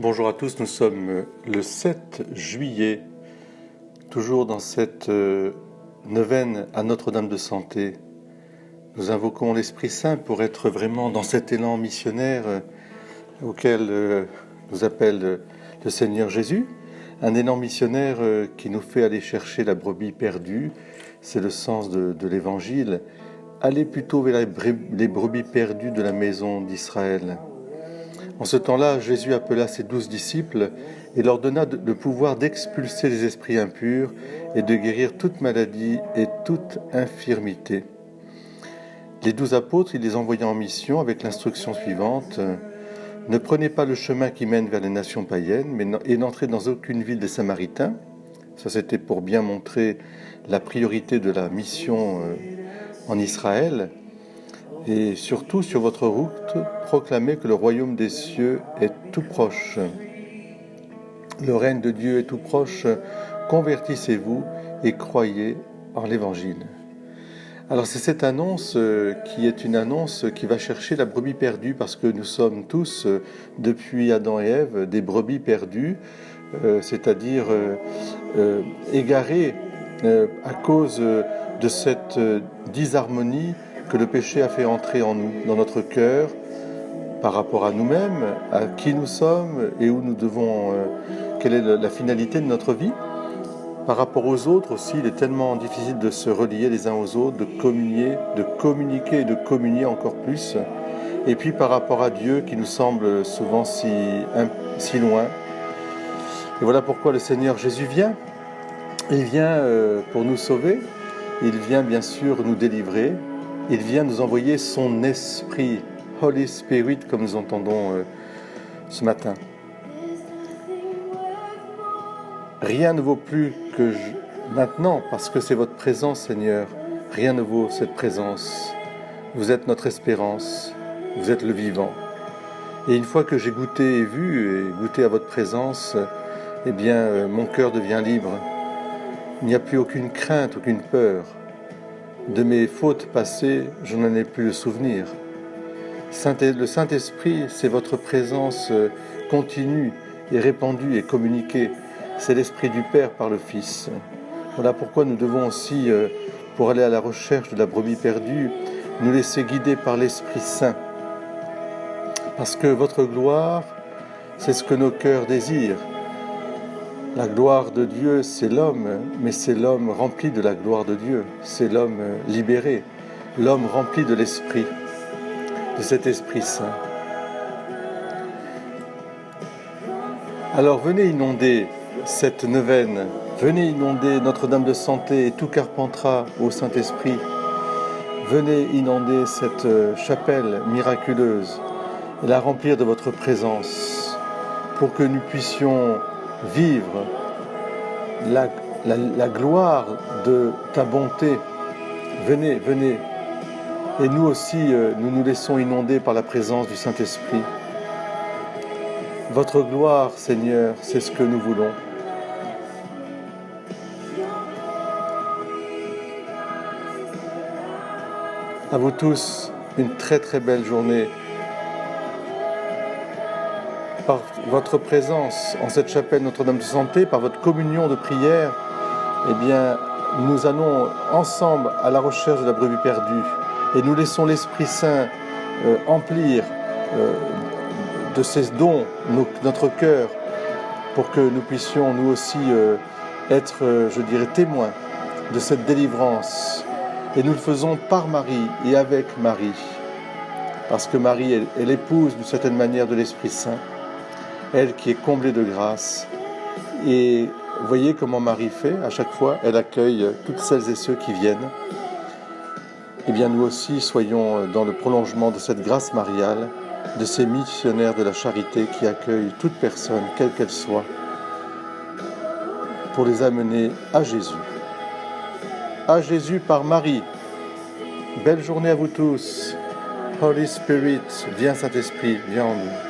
Bonjour à tous, nous sommes le 7 juillet, toujours dans cette neuvaine à Notre-Dame de Santé. Nous invoquons l'Esprit Saint pour être vraiment dans cet élan missionnaire auquel nous appelle le Seigneur Jésus. Un élan missionnaire qui nous fait aller chercher la brebis perdue, c'est le sens de l'Évangile. Aller plutôt vers les brebis perdues de la maison d'Israël. En ce temps-là, Jésus appela ses 12 disciples et leur donna le pouvoir d'expulser les esprits impurs et de guérir toute maladie et toute infirmité. Les 12 apôtres, il les envoya en mission avec l'instruction suivante: ne prenez pas le chemin qui mène vers les nations païennes et n'entrez dans aucune ville des Samaritains. Ça, c'était pour bien montrer la priorité de la mission en Israël. Et surtout, sur votre route, proclamez que le royaume des cieux est tout proche. Le règne de Dieu est tout proche. Convertissez-vous et croyez en l'Évangile. Alors c'est cette annonce qui est une annonce qui va chercher la brebis perdue, parce que nous sommes tous, depuis Adam et Ève, des brebis perdues, c'est-à-dire égarés à cause de cette disharmonie que le péché a fait entrer en nous, dans notre cœur, par rapport à nous-mêmes, à qui nous sommes et où nous devons, quelle est la finalité de notre vie. Par rapport aux autres aussi, il est tellement difficile de se relier les uns aux autres, de communiquer et de communier encore plus. Et puis par rapport à Dieu qui nous semble souvent si loin. Et voilà pourquoi le Seigneur Jésus vient. Il vient pour nous sauver, il vient bien sûr nous délivrer. Il vient nous envoyer son esprit, Holy Spirit, comme nous entendons ce matin. Rien ne vaut plus que maintenant, parce que c'est votre présence, Seigneur. Rien ne vaut cette présence. Vous êtes notre espérance, vous êtes le vivant. Et une fois que j'ai goûté et vu, et goûté à votre présence, eh bien, mon cœur devient libre. Il n'y a plus aucune crainte, aucune peur. De mes fautes passées, je n'en ai plus le souvenir. Le Saint-Esprit, c'est votre présence continue et répandue et communiquée. C'est l'Esprit du Père par le Fils. Voilà pourquoi nous devons aussi, pour aller à la recherche de la brebis perdue, nous laisser guider par l'Esprit Saint. Parce que votre gloire, c'est ce que nos cœurs désirent. La gloire de Dieu, c'est l'homme, mais c'est l'homme rempli de la gloire de Dieu. C'est l'homme libéré, l'homme rempli de l'Esprit, de cet Esprit Saint. Alors venez inonder cette neuvaine, venez inonder Notre-Dame de Santé et tout Carpentras au Saint-Esprit. Venez inonder cette chapelle miraculeuse et la remplir de votre présence pour que nous puissions vivre la gloire de ta bonté. Venez, venez. Et nous aussi, nous nous laissons inonder par la présence du Saint-Esprit. Votre gloire, Seigneur, c'est ce que nous voulons. À vous tous, une très très belle journée. Par votre présence en cette chapelle Notre-Dame de Santé, par votre communion de prière, eh bien, nous allons ensemble à la recherche de la brebis perdue et nous laissons l'Esprit Saint emplir de ses dons notre cœur pour que nous puissions nous aussi être, témoins de cette délivrance. Et nous le faisons par Marie et avec Marie, parce que Marie est l'épouse d'une certaine manière de l'Esprit Saint. Elle qui est comblée de grâce. Et voyez comment Marie fait, à chaque fois, elle accueille toutes celles et ceux qui viennent. Eh bien, nous aussi, soyons dans le prolongement de cette grâce mariale, de ces missionnaires de la charité qui accueillent toute personne, quelle qu'elle soit, pour les amener à Jésus. À Jésus par Marie. Belle journée à vous tous. Holy Spirit, viens Saint-Esprit, viens en nous.